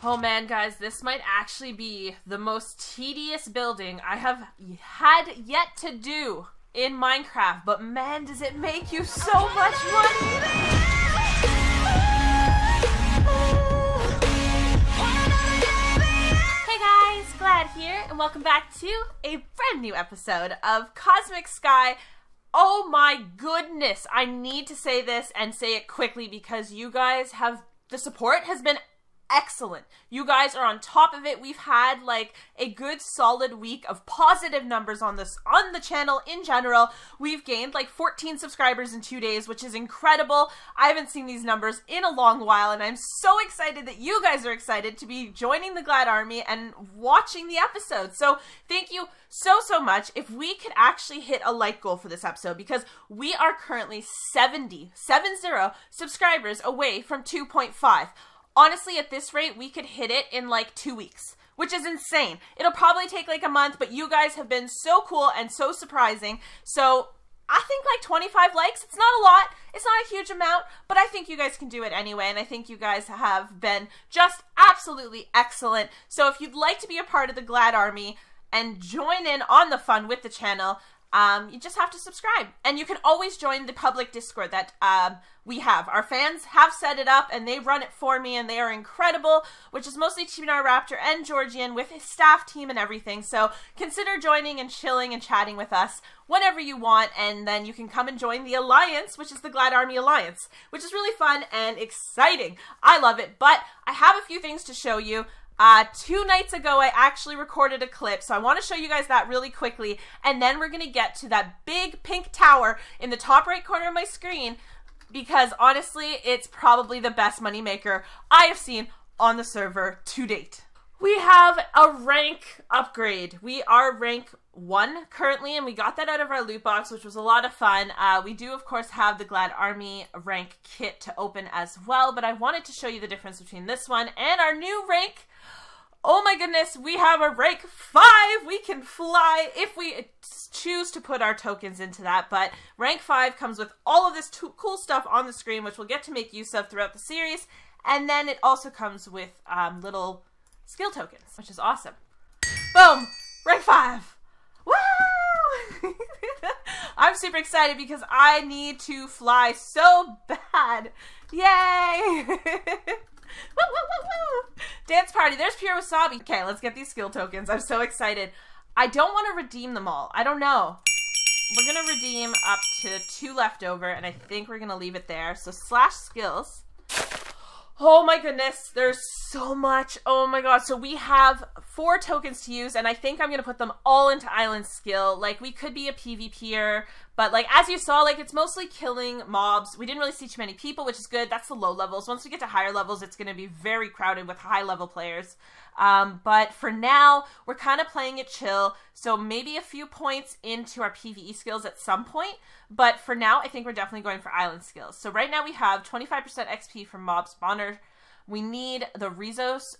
Oh man, guys, this might actually be the most tedious building I have had yet to do in Minecraft, but man, does it make you so much money! Hey guys, Glad here, and welcome back to a brand new episode of Cosmic Sky. Oh my goodness, I need to say this and say it quickly because you guys the support has been excellent. You guys are on top of it. We've had like a good solid week of positive numbers on the channel in general. We've gained like 14 subscribers in 2 days, which is incredible. I haven't seen these numbers in a long while, and I'm so excited that you guys are excited to be joining the Glad Army and watching the episode. So thank you so much. If we could actually hit a like goal for this episode, because we are currently 70 subscribers away from 2.5. Honestly, at this rate, we could hit it in like 2 weeks, which is insane. It'll probably take like a month, but you guys have been so cool and so surprising. So I think like 25 likes, it's not a lot, it's not a huge amount, but I think you guys can do it anyway, and I think you guys have been just absolutely excellent. So if you'd like to be a part of the Glad Army and join in on the fun with the channel, you just have to subscribe, and you can always join the public Discord that we have. Our fans have set it up, and they run it for me, and they are incredible, which is mostly Chibinar Raptor and Georgian with his staff team and everything. So consider joining and chilling and chatting with us whenever you want, and then you can come and join the Alliance, which is the Glad Army Alliance, which is really fun and exciting. I love it, but I have a few things to show you. 2 nights ago, I actually recorded a clip, so I want to show you guys that really quickly, and then we're going to get to that big pink tower in the top right corner of my screen, because honestly, it's probably the best moneymaker I have seen on the server to date. We have a rank upgrade. We are rank 1 currently, and we got that out of our loot box, which was a lot of fun. We do, of course, have the Glad Army rank kit to open as well, but I wanted to show you the difference between this one and our new rank. Oh my goodness, we have a rank 5! We can fly if we choose to put our tokens into that, but rank 5 comes with all of this cool stuff on the screen, which we'll get to make use of throughout the series, and then it also comes with little skill tokens, which is awesome. Boom! Rank 5! Woo! I'm super excited because I need to fly so bad. Yay! Woo, woo, woo, woo. Dance party. There's pure wasabi. Okay, let's get these skill tokens. I'm so excited. I don't want to redeem them all. I don't know. We're going to redeem up to 2 left over, and I think we're going to leave it there. So /skills. Oh my goodness, there's so much. Oh my god. So we have 4 tokens to use, and I think I'm going to put them all into island skill. Like, we could be a PvPer, but like, as you saw, like, it's mostly killing mobs. We didn't really see too many people, which is good. That's the low levels. Once we get to higher levels, it's going to be very crowded with high level players. But for now, we're kind of playing it chill. So maybe a few points into our PvE skills at some point. But for now, I think we're definitely going for island skills. So right now we have 25% XP from mob spawner. We need the resource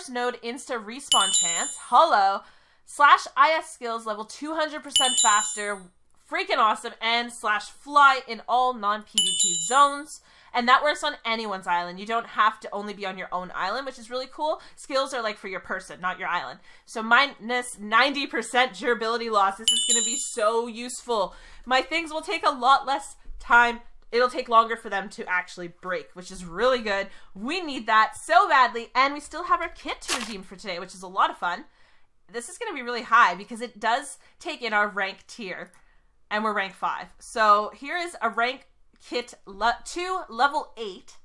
node insta respawn chance. Hello. /IS skills level 200% faster. Freaking awesome. And /fly in all non-PvP zones. And that works on anyone's island. You don't have to only be on your own island, which is really cool. Skills are like for your person, not your island. So minus 90% durability loss. This is going to be so useful. My things will take a lot less time. It'll take longer for them to actually break, which is really good. We need that so badly. And we still have our kit to redeem for today, which is a lot of fun. This is going to be really high because it does take in our rank tier. And we're rank 5. So here is a rank kit 2 level 8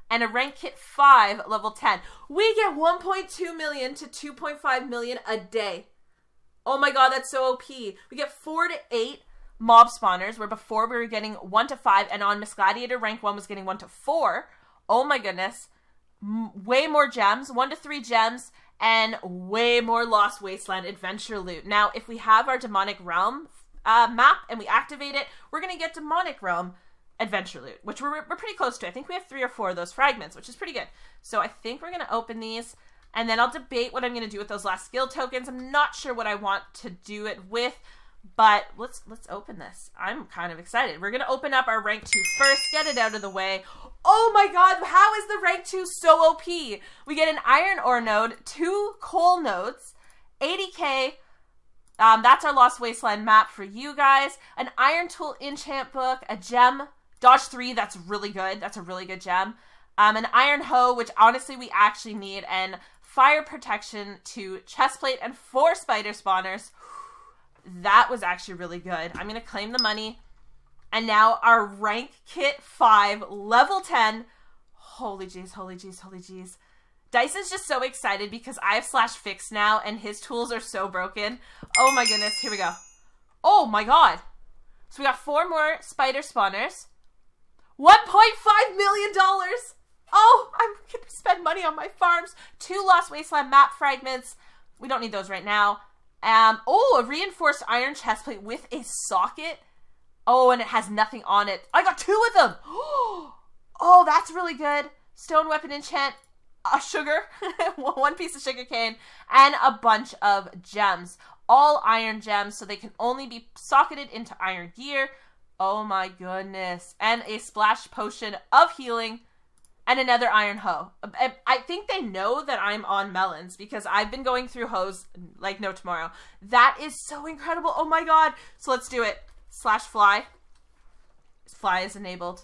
and a rank kit 5 level 10. We get 1.2 million to 2.5 million a day. Oh my god, that's so OP. We get 4 to 8 mob spawners, where before we were getting 1 to 5, and on MissGladiator rank 1 was getting 1 to 4. Oh my goodness. Way more gems, 1 to 3 gems, and way more Lost Wasteland adventure loot. Now, if we have our Demonic Realm map and we activate it, we're going to get Demonic Realm adventure loot, which we're pretty close to. I think we have 3 or 4 of those fragments, which is pretty good. So I think we're going to open these, and then I'll debate what I'm going to do with those last skill tokens. I'm not sure what I want to do it with, But let's open this. I'm kind of excited. We're going to open up our rank 2 first, get it out of the way. Oh my god, how is the rank 2 so OP? We get an iron ore node, 2 coal nodes, 80k. That's our Lost Wasteland map for you guys. An iron tool enchant book, a gem, dodge 3, that's really good. That's a really good gem. An iron hoe, which honestly we actually need, and fire protection, 2 chest plate, and 4 spider spawners. That was actually really good. I'm going to claim the money. And now our rank kit 5, level 10. Holy jeez, holy jeez, holy jeez. Dice is just so excited because I have /fix now and his tools are so broken. Oh my goodness, here we go. Oh my god. So we got 4 more spider spawners. $1.5 million. Oh, I'm going to spend money on my farms. 2 Lost Wasteland map fragments. We don't need those right now. Oh, a reinforced iron chestplate with a socket. Oh, and it has nothing on it. I got 2 of them. Oh, that's really good. Stone weapon enchant, sugar, 1 piece of sugar cane, and a bunch of gems. All iron gems, so they can only be socketed into iron gear. Oh my goodness. And a splash potion of healing. And another iron hoe. I think they know that I'm on melons because I've been going through hoes like no tomorrow. That is so incredible. Oh my god. So let's do it. /fly. Fly is enabled.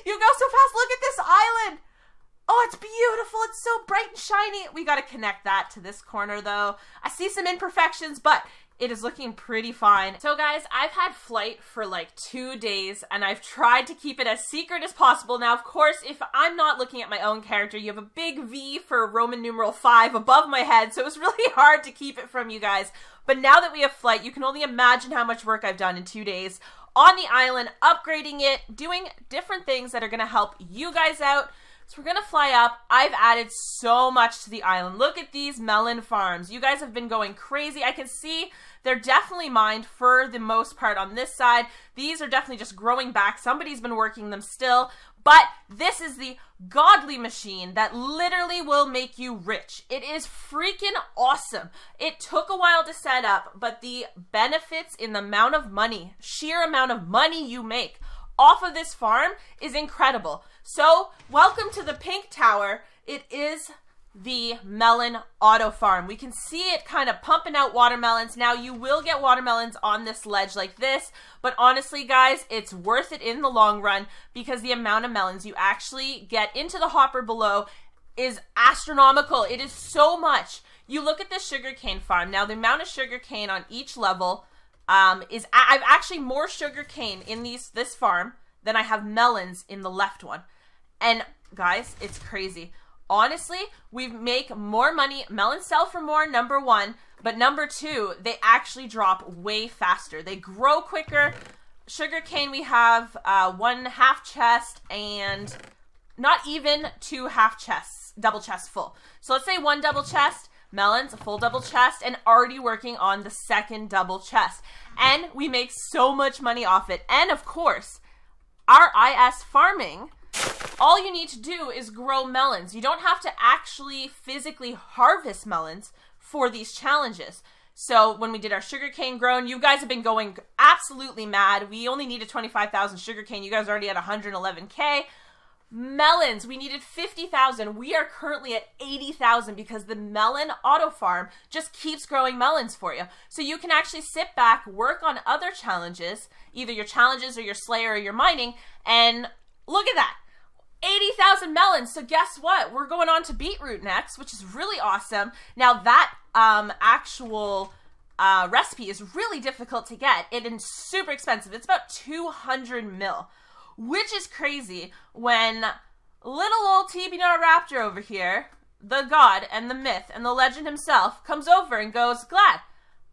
You go so fast. Look at this island. Oh, it's beautiful. It's so bright and shiny. We got to connect that to this corner though. I see some imperfections, but it is looking pretty fine. So guys, I've had flight for like 2 days and I've tried to keep it as secret as possible. Now, of course, if I'm not looking at my own character, you have a big V for Roman numeral 5 above my head. So it's really hard to keep it from you guys. But now that we have flight, you can only imagine how much work I've done in 2 days on the island, upgrading it, doing different things that are gonna help you guys out. So we're gonna fly up. I've added so much to the island. Look at these melon farms. You guys have been going crazy. I can see they're definitely mined for the most part on this side. These are definitely just growing back. Somebody's been working them still. But this is the godly machine that literally will make you rich. It is freaking awesome. It took a while to set up, but the benefits in the amount of money, sheer amount of money you make off of this farm is incredible. So, welcome to the pink tower. It is the melon auto farm. We can see it kind of pumping out watermelons. Now, you will get watermelons on this ledge like this, but honestly, guys, it's worth it in the long run because the amount of melons you actually get into the hopper below is astronomical. It is so much. You look at this sugarcane farm. Now, the amount of sugarcane on each level is, I've actually more sugarcane in this farm than I have melons in the left one. And guys, it's crazy. Honestly, we make more money. Melons sell for more, number 1. But number 2, they actually drop way faster. They grow quicker. Sugarcane, we have 1 half chest and not even 2 half chests, double chests full. So let's say 1 double chest, melons, a full double chest, and already working on the 2nd double chest. And we make so much money off it. And of course, our IS farming, all you need to do is grow melons. You don't have to actually physically harvest melons for these challenges. So when we did our sugarcane grown, you guys have been going absolutely mad. We only needed 25,000 sugarcane. You guys are already at 111K. Melons, we needed 50,000. We are currently at 80,000 because the melon auto farm just keeps growing melons for you. So you can actually sit back, work on other challenges, either your challenges or your slayer or your mining, and look at that. 80,000 melons. So guess what? We're going on to beetroot next, which is really awesome. Now that actual recipe is really difficult to get. It is super expensive. It's about 200 mil. Which is crazy when little old TB-Raptor over here, the god and the myth and the legend himself, comes over and goes, Glad,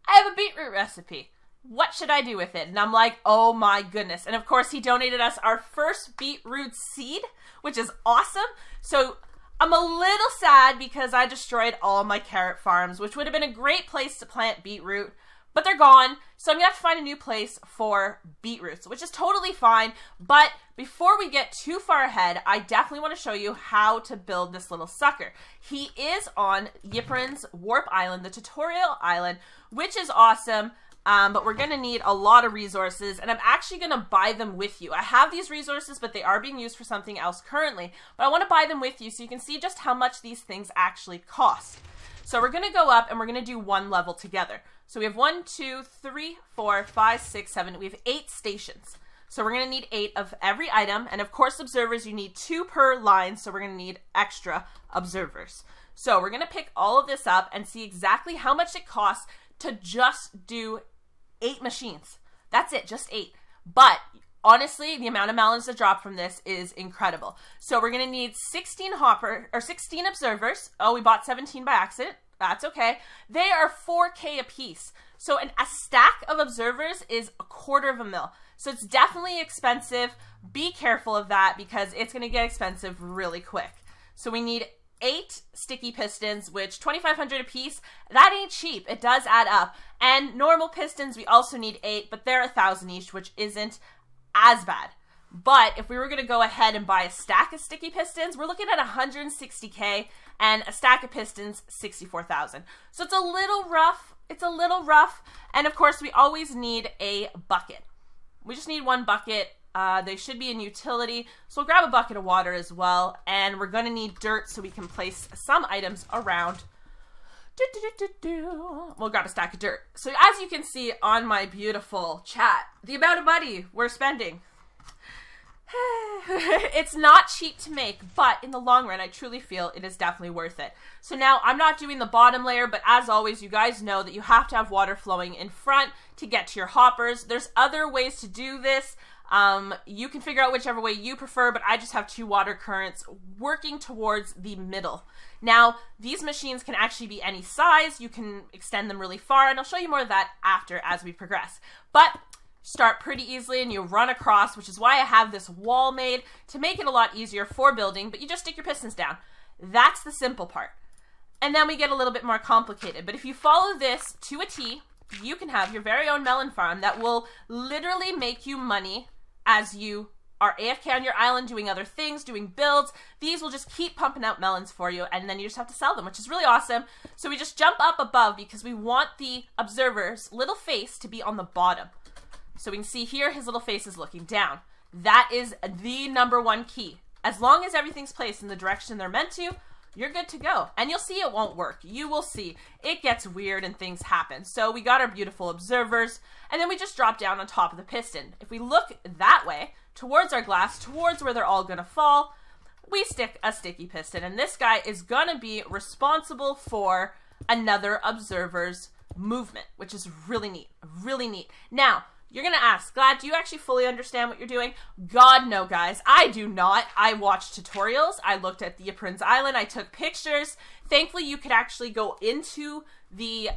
I have a beetroot recipe. What should I do with it? And I'm like, oh my goodness. And of course, he donated us our first beetroot seed, which is awesome. So I'm a little sad because I destroyed all my carrot farms, which would have been a great place to plant beetroot. but they're gone. So I'm gonna have to find a new place for beetroots, which is totally fine. But before we get too far ahead, I definitely want to show you how to build this little sucker. He is on Yiprin's Warp Island, the tutorial island, which is awesome. But we're going to need a lot of resources, and I'm actually going to buy them with you. I have these resources, but they are being used for something else currently. But I want to buy them with you so you can see just how much these things actually cost. So we're going to go up, and we're going to do one level together. So we have 1, 2, 3, 4, 5, 6, 7. We have 8 stations. So we're going to need 8 of every item. And of course, observers, you need 2 per line, so we're going to need extra observers. So we're going to pick all of this up and see exactly how much it costs to just do 8 machines. That's it, just 8. But honestly, the amount of melons that drop from this is incredible. So we're gonna need 16 observers. Oh, we bought 17 by accident. That's okay. They are 4K a piece. So a stack of observers is $250 mil. So it's definitely expensive. Be careful of that because it's gonna get expensive really quick. So we need 8 sticky pistons, which 2,500 a piece. That ain't cheap. It does add up. And normal pistons, we also need 8, but they're 1,000 each, which isn't as bad. But if we were going to go ahead and buy a stack of sticky pistons, we're looking at 160K, and a stack of pistons, 64,000. So it's a little rough. It's a little rough. And of course, we always need a bucket. We just need 1 bucket. They should be in utility, so we'll grab a bucket of water as well, and we're going to need dirt so we can place some items around. We'll grab a stack of dirt. So as you can see on my beautiful chat, the amount of money we're spending, it's not cheap to make, but in the long run, I truly feel it is definitely worth it. So now I'm not doing the bottom layer, but as always, you guys know that you have to have water flowing in front to get to your hoppers. There's other ways to do this. You can figure out whichever way you prefer, but I just have 2 water currents working towards the middle. Now, these machines can actually be any size. You can extend them really far, and I'll show you more of that after as we progress. But start pretty easily, and you run across, which is why I have this wall made to make it a lot easier for building, but you just stick your pistons down. That's the simple part. And then we get a little bit more complicated. But if you follow this to a T, you can have your very own melon farm that will literally make you money as you are AFK on your island doing other things, doing builds. These will just keep pumping out melons for you, and then you just have to sell them, which is really awesome. So we just jump up above because we want the observer's little face to be on the bottom. So we can see here his little face is looking down. That is the #1 key. As long as everything's placed in the direction they're meant to, you're good to go. And you'll see it won't work. You will see. It gets weird and things happen. So we got our beautiful observers, and then we just drop down on top of the piston. If we look that way, towards our glass, towards where they're all gonna fall, we stick a sticky piston. And this guy is gonna be responsible for another observer's movement, which is really neat, really neat. Now, you're going to ask, Glad, do you actually fully understand what you're doing? God, no, guys. I do not. I watched tutorials. I looked at the Yiprin's Island. I took pictures. Thankfully, you could actually go into the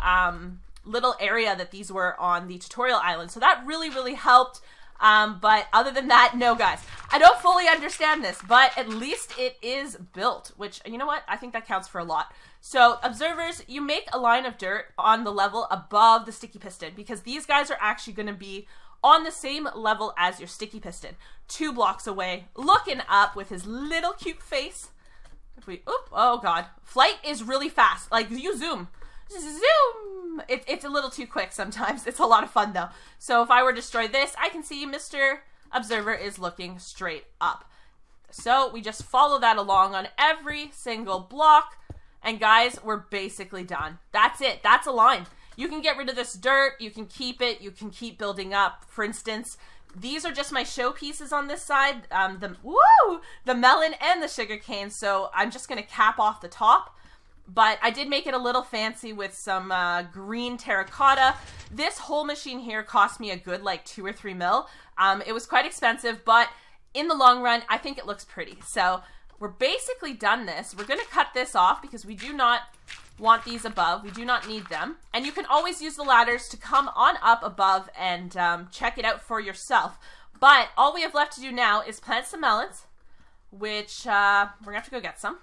little area that these were on the tutorial island. So that really, really helped. But other than that, no, guys. I don't fully understand this, but at least it is built, which, you know what? I think that counts for a lot. So, observers, you make a line of dirt on the level above the sticky piston because these guys are actually going to be on the same level as your sticky piston. 2 blocks away, looking up with his little cute face. If we, oop, oh God. Flight is really fast. Like, you zoom. Zoom! It's a little too quick sometimes. It's a lot of fun, though. So if I were to destroy this, I can see Mr. Observer is looking straight up. So we just follow that along on every single block. And guys, we're basically done. That's it. That's a line. You can get rid of this dirt. You can keep it. You can keep building up. For instance, these are just my show pieces on this side. The melon and the sugar cane. So I'm just going to cap off the top. But I did make it a little fancy with some green terracotta. This whole machine here cost me a good like 2 or 3 mil. It was quite expensive, but in the long run, I think it looks pretty. So we're basically done this. We're going to cut this off because we do not want these above. We do not need them. And you can always use the ladders to come on up above and check it out for yourself. But all we have left to do now is plant some melons, which we're going to have to go get some.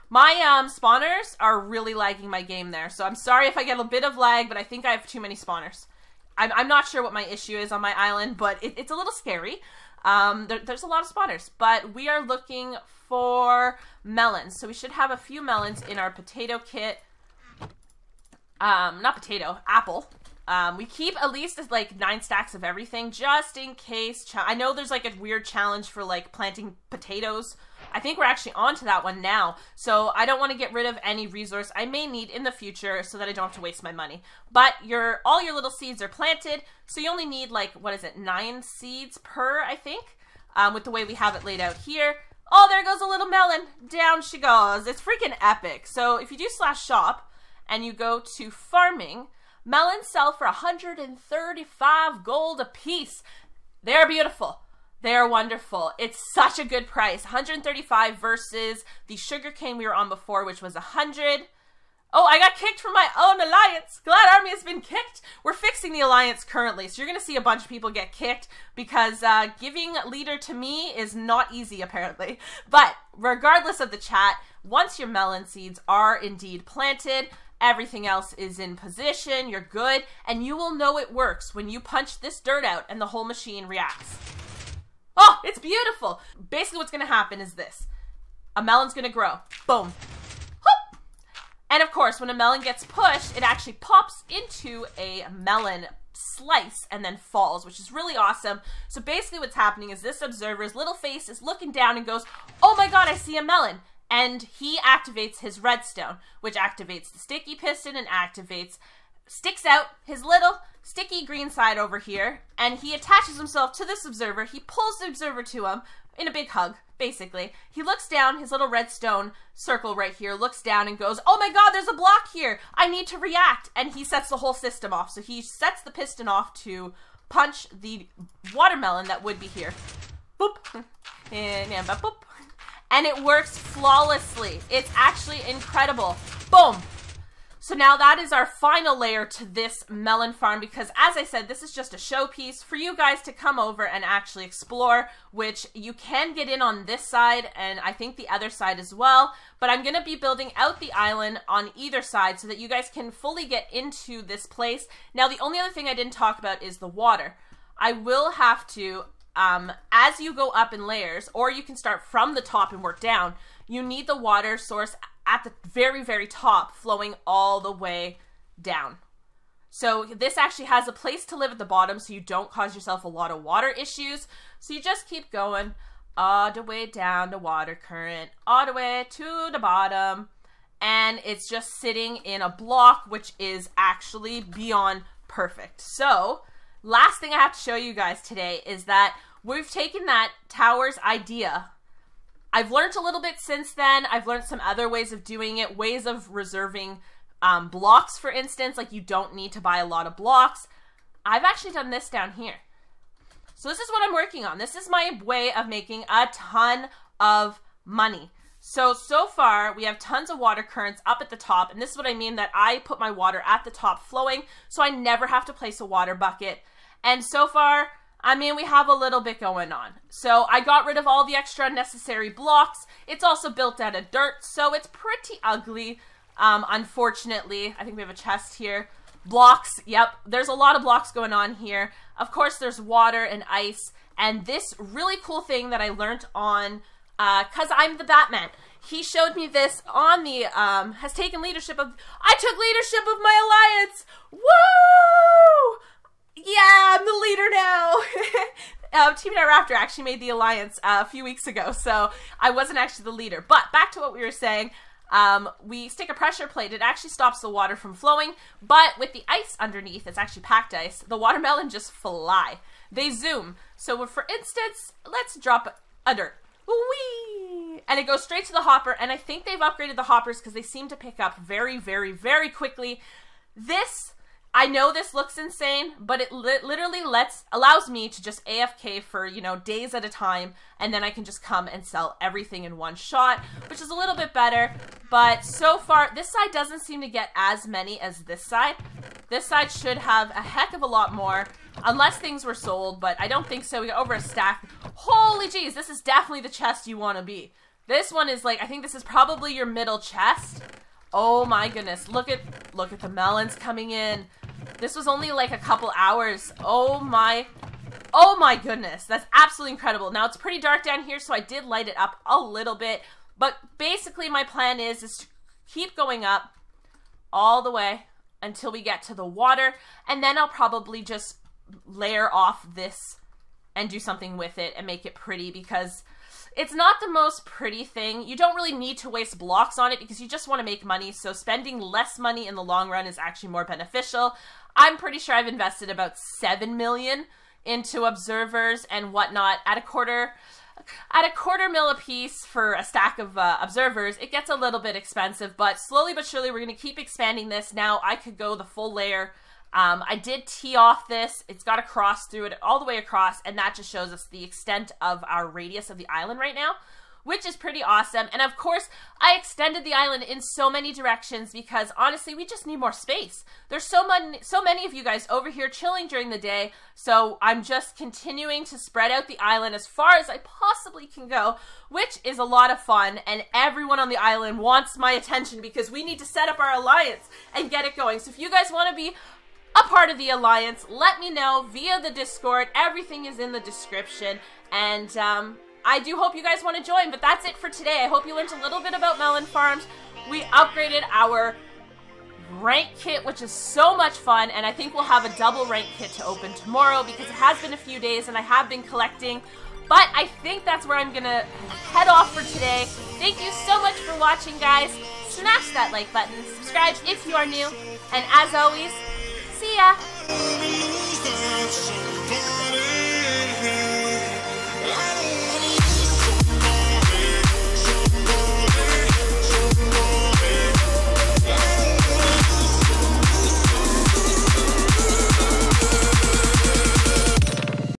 My spawners are really lagging my game there, so I'm sorry if I get a bit of lag, but I think I have too many spawners. I'm not sure what my issue is on my island, but it's a little scary. There's a lot of spawners, but we are looking for melons, so we should have a few melons in our potato kit. Not potato, apple. We keep at least like 9 stacks of everything just in case. I know there's like a weird challenge for like planting potatoes. I think we're actually onto that one now. So I don't want to get rid of any resource I may need in the future so that I don't have to waste my money. But all your little seeds are planted. So you only need like, what is it, 9 seeds per, I think, with the way we have it laid out here. Oh, there goes a little melon. Down she goes. It's freaking epic. So if you do /shop and you go to farming, melons sell for 135 gold a piece. They're beautiful. They're wonderful. It's such a good price. 135 versus the sugarcane we were on before, which was 100. Oh, I got kicked from my own alliance. Glad Army has been kicked. We're fixing the alliance currently, so you're going to see a bunch of people get kicked because giving leader to me is not easy, apparently. But regardless of the chat, once your melon seeds are indeed planted, everything else is in position, you're good, and you will know it works when you punch this dirt out and the whole machine reacts. Oh, it's beautiful. Basically what's going to happen is this. A melon's going to grow. Boom. Hoop. And of course, when a melon gets pushed, it actually pops into a melon slice and then falls, which is really awesome. So basically what's happening is this observer's little face is looking down and goes, oh my god, I see a melon. And he activates his redstone, which activates the sticky piston and sticks out his little sticky green side over here, and he attaches himself to this observer. He pulls the observer to him in a big hug, basically. He looks down, his little redstone circle right here, looks down and goes, oh my god, there's a block here. I need to react. And he sets the whole system off. So he sets the piston off to punch the watermelon that would be here. Boop. And boop. And it works flawlessly. It's actually incredible. Boom. So now that is our final layer to this melon farm because, as I said, this is just a showpiece for you guys to come over and actually explore, which you can get in on this side and I think the other side as well. But I'm going to be building out the island on either side so that you guys can fully get into this place. Now, the only other thing I didn't talk about is the water. I will have to... as you go up in layers, or you can start from the top and work down, you need the water source at the very, very top flowing all the way down. So this actually has a place to live at the bottom so you don't cause yourself a lot of water issues. So you just keep going all the way down the water current, all the way to the bottom, and it's just sitting in a block, which is actually beyond perfect. So last thing I have to show you guys today is that we've taken that tower's idea. I've learned a little bit since then. I've learned some other ways of doing it, ways of reserving blocks, for instance, like you don't need to buy a lot of blocks. I've actually done this down here. So this is what I'm working on. This is my way of making a ton of money. So far, we have tons of water currents up at the top, and this is what I mean that I put my water at the top flowing, so I never have to place a water bucket. And so far, I mean, we have a little bit going on. So I got rid of all the extra unnecessary blocks. It's also built out of dirt, so it's pretty ugly, unfortunately. I think we have a chest here. Blocks, yep, there's a lot of blocks going on here. Of course, there's water and ice, and this really cool thing that I learned on... because I'm the Batman. He showed me this on the, has taken leadership of, I took leadership of my alliance! Woo! Yeah, I'm the leader now! Team Raptor actually made the alliance a few weeks ago, so I wasn't actually the leader. But back to what we were saying, we stick a pressure plate. It actually stops the water from flowing, but with the ice underneath, it's actually packed ice, the watermelon just fly. They zoom. So for instance, let's drop a dirt. Whee! And it goes straight to the hopper, and I think they've upgraded the hoppers because they seem to pick up very, very, very quickly. This, I know this looks insane, but it literally allows me to just AFK for, you know, days at a time, and then I can just come and sell everything in one shot, which is a little bit better. But so far, this side doesn't seem to get as many as this side. This side should have a heck of a lot more. Unless things were sold, but I don't think so. We got over a stack. Holy jeez, this is definitely the chest you want to be. This one is like, I think this is probably your middle chest. Oh my goodness, look at the melons coming in. This was only like a couple hours. Oh my goodness, that's absolutely incredible. Now it's pretty dark down here, so I did light it up a little bit, but basically my plan is to keep going up all the way until we get to the water, and then I'll probably just layer off this and do something with it and make it pretty, because it's not the most pretty thing. You don't really need to waste blocks on it because you just want to make money, so spending less money in the long run is actually more beneficial. I'm pretty sure I've invested about 7 million into observers and whatnot at a quarter mil a piece for a stack of observers. It gets a little bit expensive, but slowly but surely we're going to keep expanding this. Now I could go the full layer. I did tee off this. It's got a cross through it all the way across, and that just shows us the extent of our radius of the island right now, which is pretty awesome. And of course, I extended the island in so many directions because honestly, we just need more space. There's so many of you guys over here chilling during the day, so I'm just continuing to spread out the island as far as I possibly can go, which is a lot of fun, and everyone on the island wants my attention because we need to set up our alliance and get it going. So if you guys want to be a part of the alliance, let me know via the Discord. Everything is in the description, and I do hope you guys want to join, but that's it for today. I hope you learned a little bit about melon farms. We upgraded our rank kit, which is so much fun, and I think we'll have a double rank kit to open tomorrow because it has been a few days and I have been collecting. But I think that's where I'm gonna head off for today. Thank you so much for watching, guys. Smash that like button, subscribe if you are new, and as always, see ya!